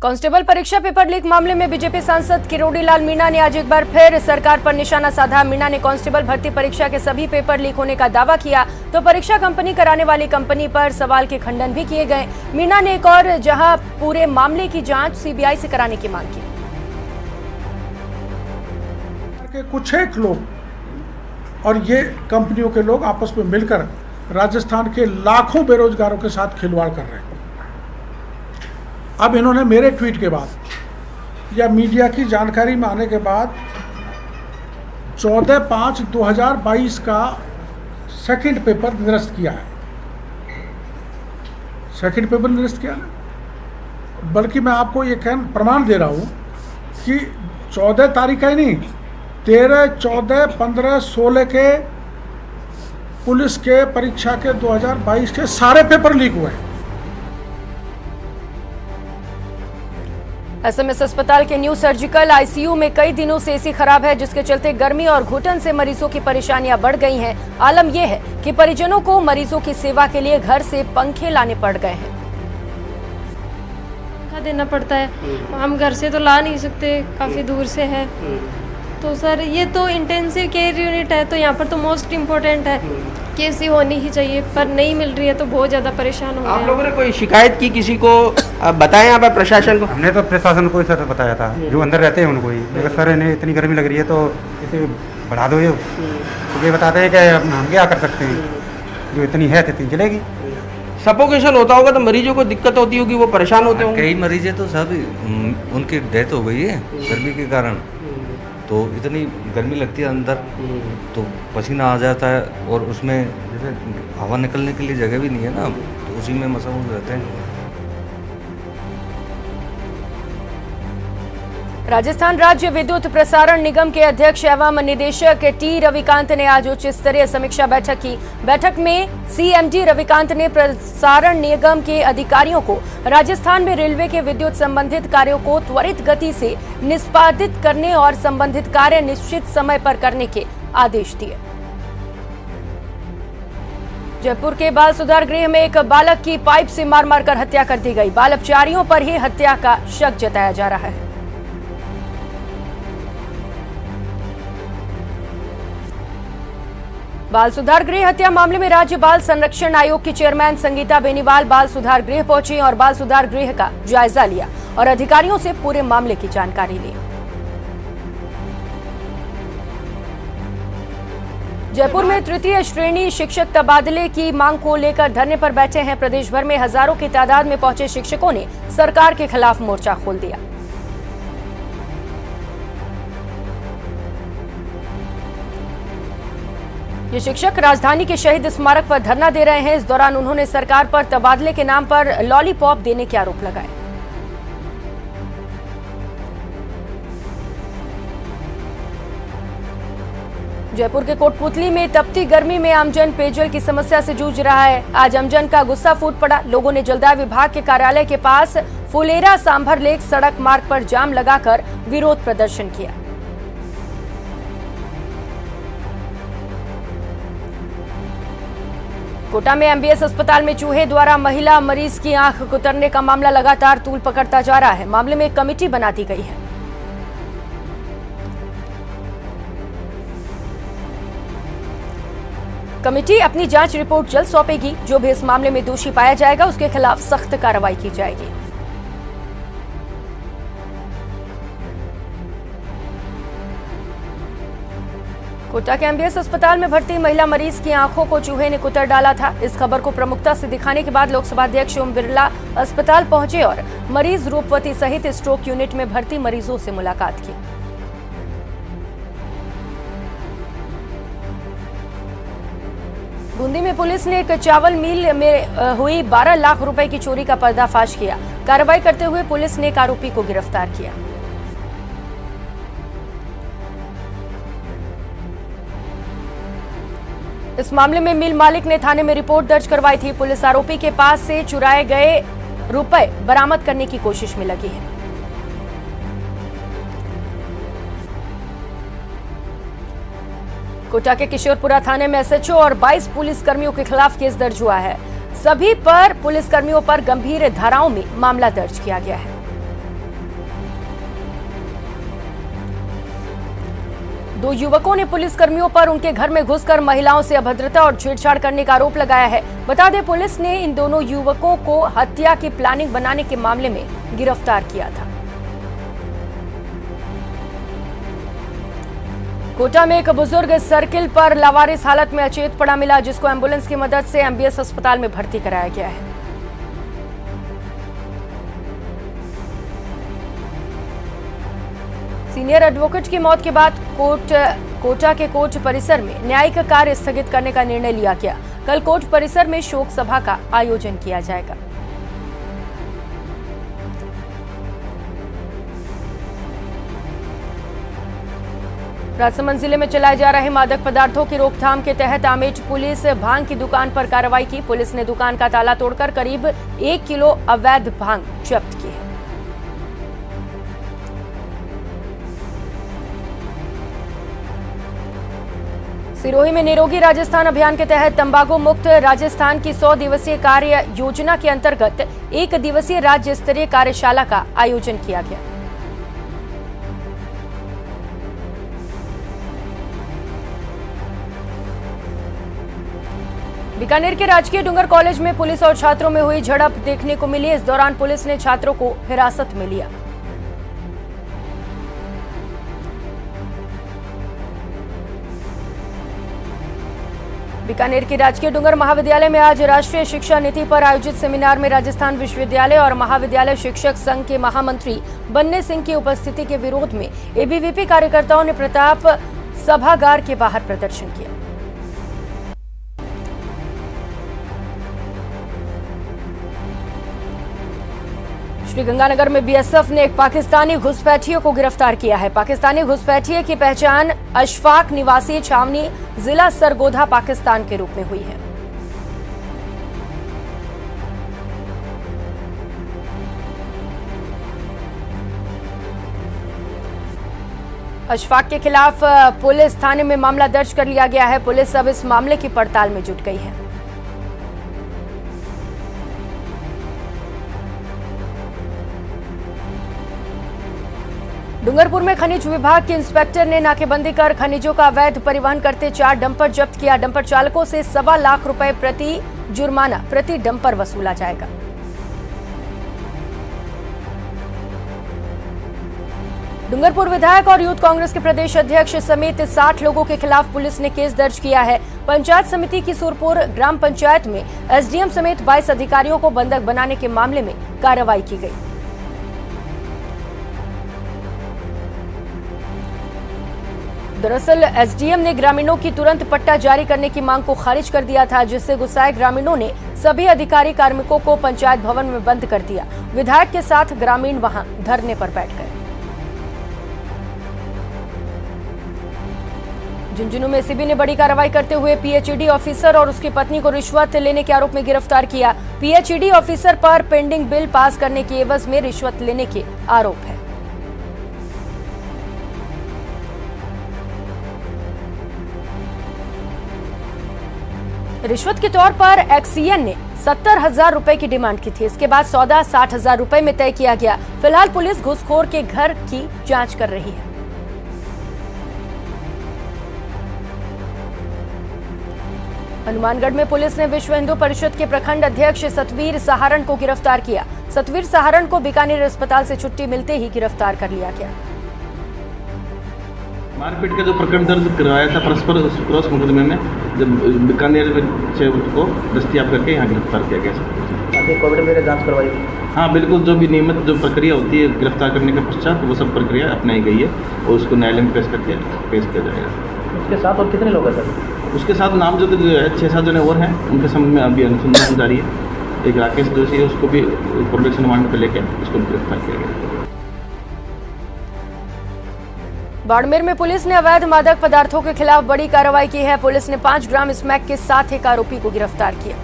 Constable परीक्षा paper leak मामले में बीजेपी सांसद किरोड़ीलाल मीणा ने आज एक बार फिर सरकार पर निशाना साधा। मीणा ने कांस्टेबल भर्ती परीक्षा के सभी पेपर लीक होने का दावा किया तो परीक्षा कंपनी कराने वाली कंपनी पर सवाल के खंडन भी किए गए। मीणा ने एक और जहां पूरे मामले की जांच सीबीआई से कराने की मांग की। कुछ एक लोग और ये कंपनियों के लोग आपस में मिलकर राजस्थान के लाखों बेरोजगारों के साथ खिलवाड़ कर रहे हैं। अब इन्होंने मेरे ट्वीट के बाद या मीडिया की जानकारी में आने के बाद 14/5/2022 का सेकंड पेपर निरस्त किया है। सेकंड पेपर निरस्त किया है, बल्कि मैं आपको ये प्रमाण दे रहा हूँ कि 14 तारीख का ही नहीं, 13, 14, 15, 16 के पुलिस के परीक्षा के 2022 के सारे पेपर लीक हुए हैं। एसएमएस अस्पताल के न्यू सर्जिकल आईसीयू में कई दिनों से एसी खराब है, जिसके चलते गर्मी और घुटन से मरीजों की परेशानियां बढ़ गई हैं। आलम यह है कि परिजनों को मरीजों की सेवा के लिए घर से पंखे लाने पड़ गए हैं। पंखा देना पड़ता है, हम घर से तो ला नहीं सकते, काफ़ी दूर से है। तो सर ये तो इंटेंसिव केयर यूनिट है, तो यहाँ पर तो मोस्ट इम्पोर्टेंट है कि एसी होनी ही चाहिए, पर नहीं मिल रही है तो बहुत ज़्यादा परेशान हो रहे हैं। आप लोगों ने कोई शिकायत की किसी को बताया यहाँ पर प्रशासन को? हमने तो प्रशासन को ही सर बताया था, जो अंदर रहते हैं उनको ही। देखो सर, इन्हें इतनी गर्मी लग रही है तो इसे बढ़ा दो। ये बताते हैं कि हम क्या कर सकते हैं, जो इतनी है इतनी चलेगी। सफोकेशन होता होगा तो मरीजों को दिक्कत होती होगी, वो परेशान होते होंगे। कई मरीजें तो सब उनकी डेथ हो गई है गर्मी के कारण। तो इतनी गर्मी लगती है अंदर, तो पसीना आ जाता है और उसमें जैसे हवा निकलने के लिए जगह भी नहीं है ना, तो उसी में मसरूफ रहते हैं। राजस्थान राज्य विद्युत प्रसारण निगम के अध्यक्ष एवं निदेशक टी रविकांत ने आज उच्च स्तरीय समीक्षा बैठक की। बैठक में सीएमडी रविकांत ने प्रसारण निगम के अधिकारियों को राजस्थान में रेलवे के विद्युत संबंधित कार्यों को त्वरित गति से निष्पादित करने और संबंधित कार्य निश्चित समय पर करने के आदेश दिए। जयपुर के बाल सुधार गृह में एक बालक की पाइप से मार मारकर हत्या कर दी गई। बाल अपचारियों पर ही हत्या का शक जताया जा रहा है। बाल सुधार गृह हत्या मामले में राज्य बाल संरक्षण आयोग की चेयरमैन संगीता बेनीवाल बाल सुधार गृह पहुंची और बाल सुधार गृह का जायजा लिया और अधिकारियों से पूरे मामले की जानकारी ली। जयपुर में तृतीय श्रेणी शिक्षक तबादले की मांग को लेकर धरने पर बैठे हैं। प्रदेश भर में हजारों की तादाद में पहुंचे शिक्षकों ने सरकार के खिलाफ मोर्चा खोल दिया। ये शिक्षक राजधानी के शहीद स्मारक पर धरना दे रहे हैं। इस दौरान उन्होंने सरकार पर तबादले के नाम पर लॉलीपॉप देने के आरोप लगाए। जयपुर के कोटपुतली में तपती गर्मी में आमजन पेयजल की समस्या से जूझ रहा है। आज आमजन का गुस्सा फूट पड़ा। लोगों ने जलदाय विभाग के कार्यालय के पास फुलेरा सांभर लेक सड़क मार्ग पर जाम लगाकर विरोध प्रदर्शन किया। कोटा में एमबीएस अस्पताल में चूहे द्वारा महिला मरीज की आंख कुतरने का मामला लगातार तूल पकड़ता जा रहा है। मामले में एक कमेटी बना दी गई है। कमेटी अपनी जांच रिपोर्ट जल्द सौंपेगी। जो भी इस मामले में दोषी पाया जाएगा उसके खिलाफ सख्त कार्रवाई की जाएगी। कोटा के एमबीएस अस्पताल में भर्ती महिला मरीज की आंखों को चूहे ने कुतर डाला था। इस खबर को प्रमुखता से दिखाने के बाद लोकसभा अध्यक्ष ओम बिरला अस्पताल पहुंचे और मरीज रूपवती सहित स्ट्रोक यूनिट में भर्ती मरीजों से मुलाकात की। बूंदी में पुलिस ने एक चावल मिल में हुई 12 लाख रुपए की चोरी का पर्दाफाश किया। कार्रवाई करते हुए पुलिस ने एक आरोपी को गिरफ्तार किया। इस मामले में मिल मालिक ने थाने में रिपोर्ट दर्ज करवाई थी। पुलिस आरोपी के पास से चुराए गए रुपए बरामद करने की कोशिश में लगी है। कोटा के किशोरपुरा थाने में एसएचओ और 22 पुलिस कर्मियों के खिलाफ केस दर्ज हुआ है। सभी पर पुलिसकर्मियों पर गंभीर धाराओं में मामला दर्ज किया गया है। दो युवकों ने पुलिस कर्मियों पर उनके घर में घुसकर महिलाओं से अभद्रता और छेड़छाड़ करने का आरोप लगाया है। बता दें, पुलिस ने इन दोनों युवकों को हत्या की प्लानिंग बनाने के मामले में गिरफ्तार किया था। कोटा में एक बुजुर्ग सर्किल पर लावारिस हालत में अचेत पड़ा मिला, जिसको एम्बुलेंस की मदद से एमबीएस अस्पताल में भर्ती कराया गया है। सीनियर एडवोकेट की मौत के बाद कोटा के कोर्ट परिसर में न्यायिक कार्य स्थगित करने का निर्णय लिया गया। कल कोर्ट परिसर में शोक सभा का आयोजन किया जाएगा। राजसमंद जिले में चलाए जा रहे मादक पदार्थों की रोकथाम के तहत आमेठ पुलिस भांग की दुकान पर कार्रवाई की। पुलिस ने दुकान का ताला तोड़कर करीब 1 किलो अवैध भांग जब्त की है। सिरोही में निरोगी राजस्थान अभियान के तहत तंबाकू मुक्त राजस्थान की 100 दिवसीय कार्य योजना के अंतर्गत 1 दिवसीय राज्य स्तरीय कार्यशाला का आयोजन किया गया। बीकानेर के राजकीय डूंगर कॉलेज में पुलिस और छात्रों में हुई झड़प देखने को मिली। इस दौरान पुलिस ने छात्रों को हिरासत में लिया। बीकानेर के राजकीय डूंगर महाविद्यालय में आज राष्ट्रीय शिक्षा नीति पर आयोजित सेमिनार में राजस्थान विश्वविद्यालय और महाविद्यालय शिक्षक संघ के महामंत्री बन्ने सिंह की उपस्थिति के विरोध में एबीवीपी कार्यकर्ताओं ने प्रताप सभागार के बाहर प्रदर्शन किया। श्रीगंगानगर में बीएसएफ ने एक पाकिस्तानी घुसपैठिए को गिरफ्तार किया है। पाकिस्तानी घुसपैठिए की पहचान अशफाक निवासी छावनी जिला सरगोधा पाकिस्तान के रूप में हुई है। अशफाक के खिलाफ पुलिस थाने में मामला दर्ज कर लिया गया है। पुलिस अब इस मामले की पड़ताल में जुट गई है। डूंगरपुर में खनिज विभाग के इंस्पेक्टर ने नाकेबंदी कर खनिजों का अवैध परिवहन करते 4 डंपर जब्त किया। डंपर चालकों से 1.25 लाख रुपए प्रति जुर्माना प्रति डंपर वसूला जाएगा। डूंगरपुर विधायक और यूथ कांग्रेस के प्रदेश अध्यक्ष समेत 60 लोगों के खिलाफ पुलिस ने केस दर्ज किया है। पंचायत समिति की सुरपुर ग्राम पंचायत में एसडीएम समेत 22 अधिकारियों को बंधक बनाने के मामले में कार्रवाई की गई। दरअसल एसडीएम ने ग्रामीणों की तुरंत पट्टा जारी करने की मांग को खारिज कर दिया था, जिससे गुस्साए ग्रामीणों ने सभी अधिकारी कार्मिकों को पंचायत भवन में बंद कर दिया। विधायक के साथ ग्रामीण वहां धरने पर बैठ गए। झुंझुनू में एसीबी ने बड़ी कार्रवाई करते हुए पीएचईडी ऑफिसर और उसकी पत्नी को रिश्वत लेने के आरोप में गिरफ्तार किया। पीएचईडी ऑफिसर पर पेंडिंग बिल पास करने के एवज में रिश्वत लेने के आरोप है। रिश्वत के तौर पर एक्सीएन ने 70,000 रुपए की डिमांड की थी। इसके बाद सौदा 60,000 रुपए में तय किया गया। फिलहाल पुलिस घूसखोर के घर की जांच कर रही है। हनुमानगढ़ में पुलिस ने विश्व हिंदू परिषद के प्रखंड अध्यक्ष सतवीर सहारण को गिरफ्तार किया। सतवीर सहारण को बीकानेर अस्पताल से छुट्टी मिलते ही गिरफ्तार कर लिया गया। मारपीट का जो प्रकरण दर्ज करवाया था परस्पर क्रॉस मुकदमे में, जब बीकानेर से उसको दस्तियाब करके यहाँ गिरफ्तार किया गया। कोविड में जांच करवाई? हाँ बिल्कुल, जो भी नियमित जो प्रक्रिया होती है गिरफ्तार करने के पश्चात वो सब प्रक्रिया अपनाई गई है और उसको न्यायालय में पेश करके पेश किया जाएगा। उसके साथ और कितने लोग हैं सर? उसके साथ नाम जो है 6-7 जने और हैं, उनके संबंध में अभी अनुसंधान जारी है। एक राकेश जोशी है, उसको भी प्रोडक्शन रिमांड पर लेकर उसको गिरफ्तार किया गया। बाड़मेर में पुलिस ने अवैध मादक पदार्थों के खिलाफ बड़ी कार्रवाई की है। पुलिस ने 5 ग्राम स्मैक के साथ एक आरोपी को गिरफ्तार किया।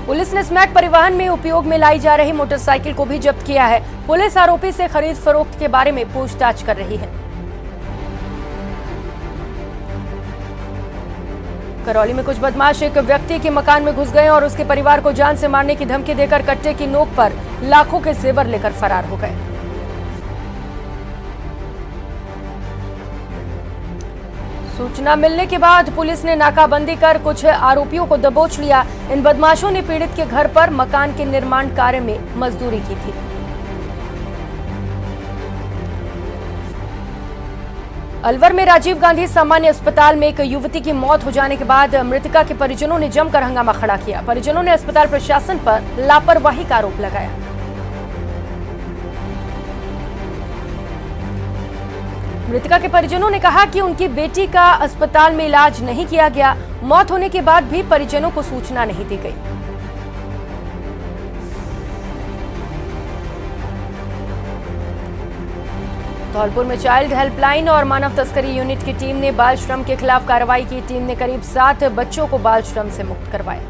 पुलिस ने स्मैक परिवहन में उपयोग में लाई जा रही मोटरसाइकिल को भी जब्त किया है। पुलिस आरोपी से खरीद फरोख्त के बारे में पूछताछ कर रही है। करौली में कुछ बदमाश एक व्यक्ति के मकान में घुस गए और उसके परिवार को जान से मारने की धमकी देकर कट्टे की नोक पर लाखों के जेवर लेकर फरार हो गए। सूचना मिलने के बाद पुलिस ने नाकाबंदी कर कुछ आरोपियों को दबोच लिया। इन बदमाशों ने पीड़ित के घर पर मकान के निर्माण कार्य में मजदूरी की थी। अलवर में राजीव गांधी सामान्य अस्पताल में एक युवती की मौत हो जाने के बाद मृतका के परिजनों ने जमकर हंगामा खड़ा किया। परिजनों ने अस्पताल प्रशासन पर लापरवाही का आरोप लगाया। मृतका के परिजनों ने कहा कि उनकी बेटी का अस्पताल में इलाज नहीं किया गया। मौत होने के बाद भी परिजनों को सूचना नहीं दी गई। धौलपुर में चाइल्ड हेल्पलाइन और मानव तस्करी यूनिट की टीम ने बाल श्रम के खिलाफ कार्रवाई की। टीम ने करीब 7 बच्चों को बाल श्रम से मुक्त करवाया।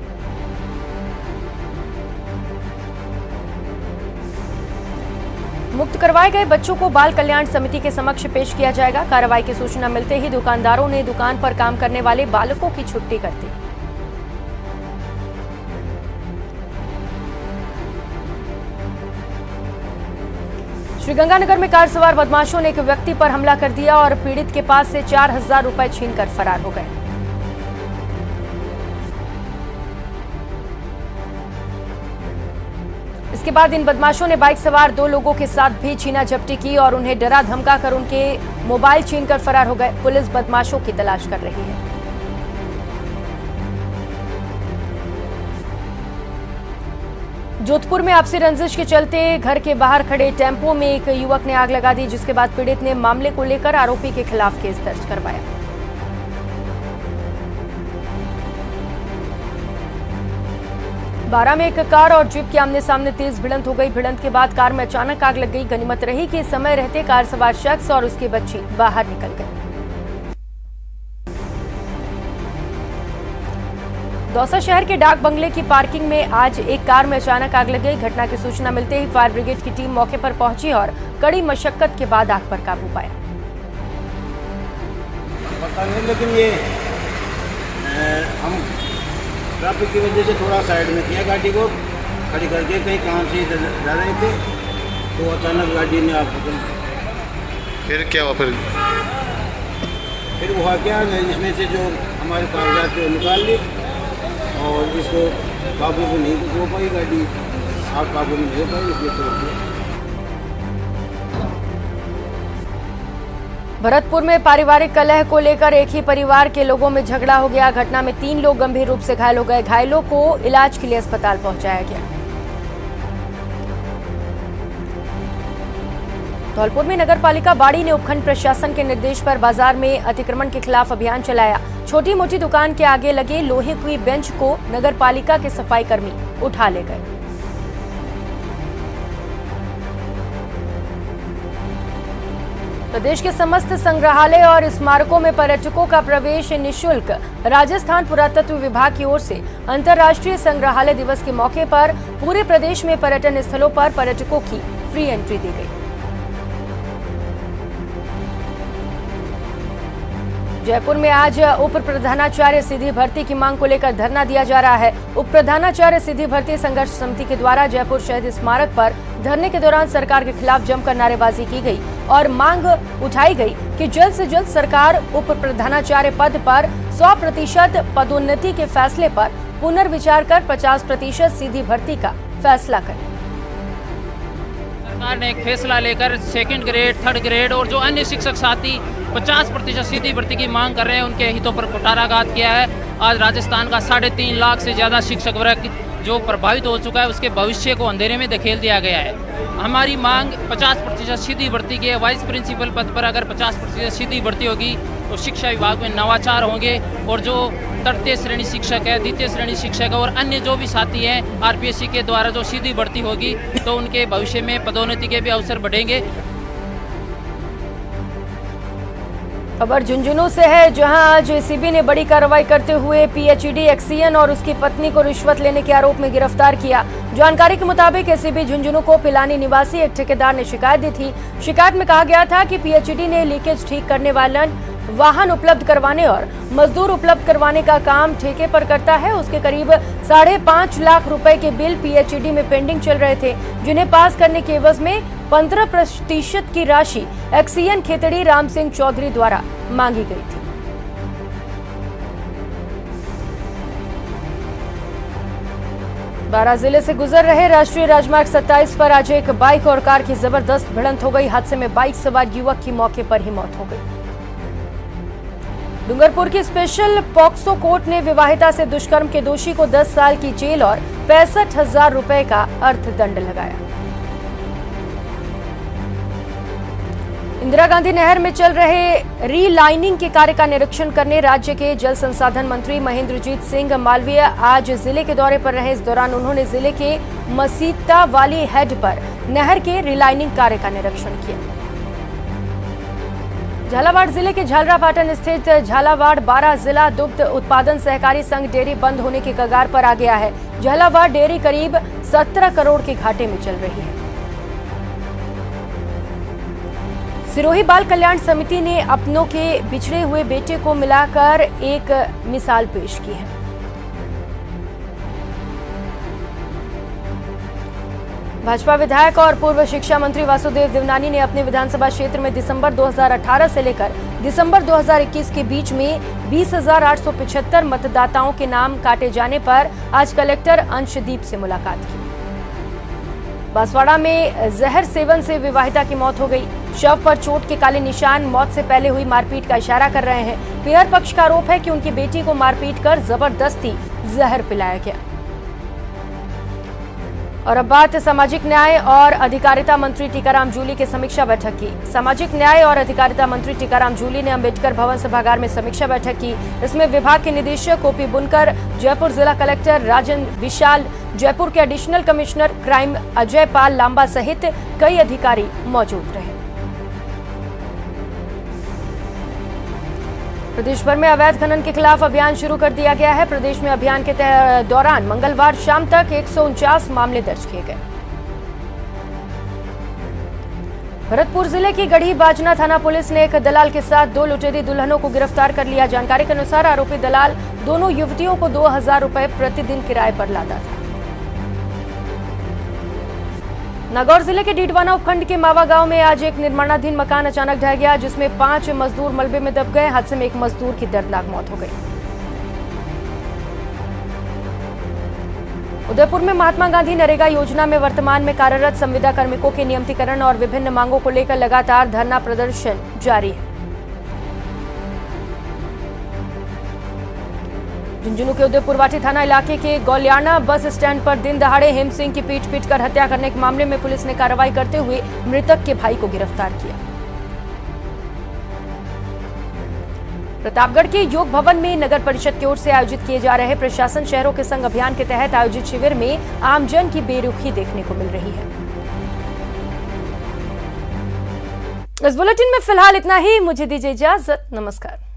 मुक्त करवाए गए बच्चों को बाल कल्याण समिति के समक्ष पेश किया जाएगा। कार्रवाई की सूचना मिलते ही दुकानदारों ने दुकान पर काम करने वाले बालकों की छुट्टी कर दी। श्रीगंगानगर में कार सवार बदमाशों ने एक व्यक्ति पर हमला कर दिया और पीड़ित के पास से 4000 रुपए छीनकर फरार हो गए। इसके बाद इन बदमाशों ने बाइक सवार 2 लोगों के साथ भी छीना झपटी की और उन्हें डरा धमका कर उनके मोबाइल छीनकर फरार हो गए। पुलिस बदमाशों की तलाश कर रही है। जोधपुर में आपसी रंजिश के चलते घर के बाहर खड़े टेम्पो में एक युवक ने आग लगा दी, जिसके बाद पीड़ित ने मामले को लेकर आरोपी के खिलाफ केस दर्ज करवाया। बारां में एक कार और जीप के आमने सामने तेज भिड़ंत हो गई। भिड़ंत के बाद कार में अचानक आग लग गई। गनीमत रही कि समय रहते कार सवार शख्स और उसकी बच्ची बाहर निकल गए। दौसा शहर के डाक बंगले की पार्किंग में आज एक कार में अचानक आग लग गई। घटना की सूचना मिलते ही फायर ब्रिगेड की टीम मौके पर पहुंची और कड़ी मशक्कत के बाद आग पर काबू पाया। पता नहीं, लेकिन ये हम ट्रैफिक की वजह से थोड़ा साइड में किया, गाड़ी को खड़ी करके कहीं काम से जा रहे थे तो अचानक गाड़ी ने आग पकड़। फिर क्या हुआ? फिर हुआ क्या, इसमें से जो हमारे कागजात थे वो निकाल ली और इसको काबू में नहीं हो पाई, गाड़ी आग काबू में नहीं हो पाई, इसलिए छोड़ दिया। भरतपुर में पारिवारिक कलह को लेकर एक ही परिवार के लोगों में झगड़ा हो गया। घटना में 3 लोग गंभीर रूप से घायल हो गए। घायलों को इलाज के लिए अस्पताल पहुंचाया गया। धौलपुर में नगरपालिका बाड़ी ने उपखंड प्रशासन के निर्देश पर बाजार में अतिक्रमण के खिलाफ अभियान चलाया। छोटी मोटी दुकान के आगे लगे लोहे की बेंच को नगरपालिका के सफाई कर्मी उठा ले गए। प्रदेश के समस्त संग्रहालय और स्मारकों में पर्यटकों का प्रवेश निःशुल्क। राजस्थान पुरातत्व विभाग की ओर से अंतर्राष्ट्रीय संग्रहालय दिवस के मौके पर पूरे प्रदेश में पर्यटन स्थलों पर पर्यटकों की फ्री एंट्री दी गई। जयपुर में आज उप प्रधानाचार्य सीधी भर्ती की मांग को लेकर धरना दिया जा रहा है। उप प्रधानाचार्य सीधी भर्ती संघर्ष समिति के द्वारा जयपुर शहीद स्मारक पर धरने के दौरान सरकार के खिलाफ जमकर नारेबाजी की गई और मांग उठाई गई कि जल्द से जल्द सरकार उप प्रधानाचार्य पद पर 100% पदोन्नति के फैसले पर पुनर्विचार कर 50% सीधी भर्ती का फैसला करे। सरकार ने एक फैसला लेकर 2nd ग्रेड, 3rd ग्रेड और जो अन्य शिक्षक साथी 50% सीधी भर्ती की मांग कर रहे हैं, उनके हितों पर कुठाराघात किया है। आज राजस्थान का 3.5 लाख से ज़्यादा शिक्षक वर्ग जो प्रभावित हो चुका है, उसके भविष्य को अंधेरे में धकेल दिया गया है। हमारी मांग 50% सीधी भर्ती की है। वाइस प्रिंसिपल पद पर अगर 50% सीधी भर्ती होगी तो शिक्षा विभाग में नवाचार होंगे और जो तृतीय श्रेणी शिक्षक है, द्वितीय श्रेणी शिक्षक है और अन्य जो भी साथी हैं आरपीएससी के द्वारा जो सीधी भर्ती होगी तो उनके भविष्य में पदोन्नति के भी अवसर बढ़ेंगे। खबर झुंझुनू से है, जहां आज एसीबी ने बड़ी कार्रवाई करते हुए पीएचडी एक्सीएन और उसकी पत्नी को रिश्वत लेने के आरोप में गिरफ्तार किया। जानकारी के मुताबिक एसीबी झुंझुनू को पिलानी निवासी एक ठेकेदार ने शिकायत दी थी। शिकायत में कहा गया था कि पीएचडी ने लीकेज ठीक करने वाला वाहन उपलब्ध करवाने और मजदूर उपलब्ध करवाने का काम ठेके पर करता है। उसके करीब 5.5 लाख रुपए के बिल पीएचडी में पेंडिंग चल रहे थे, जिन्हें पास करने के एवज में 15% की राशि एक्सीएन खेतड़ी राम सिंह चौधरी द्वारा मांगी गई थी। बारां जिले से गुजर रहे राष्ट्रीय राजमार्ग 27 पर आज एक बाइक और कार की जबरदस्त भिड़ंत हो गई। हादसे में बाइक सवार युवक की मौके पर ही मौत हो गई। डूंगरपुर की स्पेशल पॉक्सो कोर्ट ने विवाहिता से दुष्कर्म के दोषी को 10 साल की जेल और 65,000 रुपए का अर्थदंड लगाया। इंदिरा गांधी नहर में चल रहे रीलाइनिंग के कार्य का निरीक्षण करने राज्य के जल संसाधन मंत्री महेंद्रजीत सिंह मालवीय आज जिले के दौरे पर रहे। इस दौरान उन्होंने जिले के मसीता वाली हेड पर नहर के रीलाइनिंग कार्य का निरीक्षण किया। झालावाड़ जिले के झालरापाटन स्थित झालावाड़ 12 जिला दुग्ध उत्पादन सहकारी संघ डेयरी बंद होने के कगार पर आ गया है। झालावाड़ डेयरी करीब 17 करोड़ के घाटे में चल रही है। सिरोही बाल कल्याण समिति ने अपनों के बिछड़े हुए बेटे को मिलाकर एक मिसाल पेश की है। भाजपा विधायक और पूर्व शिक्षा मंत्री वासुदेव देवनानी ने अपने विधानसभा क्षेत्र में दिसंबर 2018 से लेकर दिसंबर 2021 के बीच में 20,875 मतदाताओं के नाम काटे जाने पर आज कलेक्टर अंशदीप से मुलाकात की। बांसवाड़ा में जहर सेवन से विवाहिता की मौत हो गई। शव पर चोट के काले निशान मौत से पहले हुई मारपीट का इशारा कर रहे हैं। पीड़ित पक्ष का आरोप है कि उनकी बेटी को मारपीट कर जबरदस्ती जहर पिलाया गया। और अब बात सामाजिक न्याय और अधिकारिता मंत्री टीकाराम जूली की समीक्षा बैठक की। सामाजिक न्याय और अधिकारिता मंत्री टीकाराम जूली ने अंबेडकर भवन सभागार में समीक्षा बैठक की। इसमें विभाग के निदेशक ओपी बुनकर, जयपुर जिला कलेक्टर राजन विशाल, जयपुर के additional commissioner crime Ajay Pal Lamba सहित कई अधिकारी मौजूद रहे। प्रदेश भर में अवैध खनन के खिलाफ अभियान शुरू कर दिया गया है। प्रदेश में अभियान के दौरान मंगलवार शाम तक 149 मामले दर्ज किए गए। भरतपुर जिले की गढ़ी बाजना थाना पुलिस ने एक दलाल के साथ 2 लुटेरी दुल्हनों को गिरफ्तार कर लिया। जानकारी के अनुसार आरोपी दलाल दोनों युवतियों को 2,000 रुपए प्रतिदिन किराए पर लाता था। नागौर जिले के डीडवाना उपखंड के मावा गांव में आज एक निर्माणाधीन मकान अचानक ढह गया, जिसमें 5 मजदूर मलबे में दब गए। हादसे में एक मजदूर की दर्दनाक मौत हो गई। उदयपुर में महात्मा गांधी नरेगा योजना में वर्तमान में कार्यरत संविदा कार्मिकों के नियमितीकरण और विभिन्न मांगों को लेकर लगातार धरना प्रदर्शन जारी है। झुंझुनू के उदयपुरवाटी थाना इलाके के गौलियाना बस स्टैंड पर दिन दहाड़े हेम सिंह की पीट कर हत्या करने के मामले में पुलिस ने कार्रवाई करते हुए मृतक के भाई को गिरफ्तार किया। प्रतापगढ़ के योग भवन में नगर परिषद की ओर से आयोजित किए जा रहे प्रशासन शहरों के संग अभियान के तहत आयोजित शिविर में आमजन की बेरुखी देखने को मिल रही है। इस बुलेटिन में फिलहाल इतना ही। मुझे दीजिए इजाजत। नमस्कार।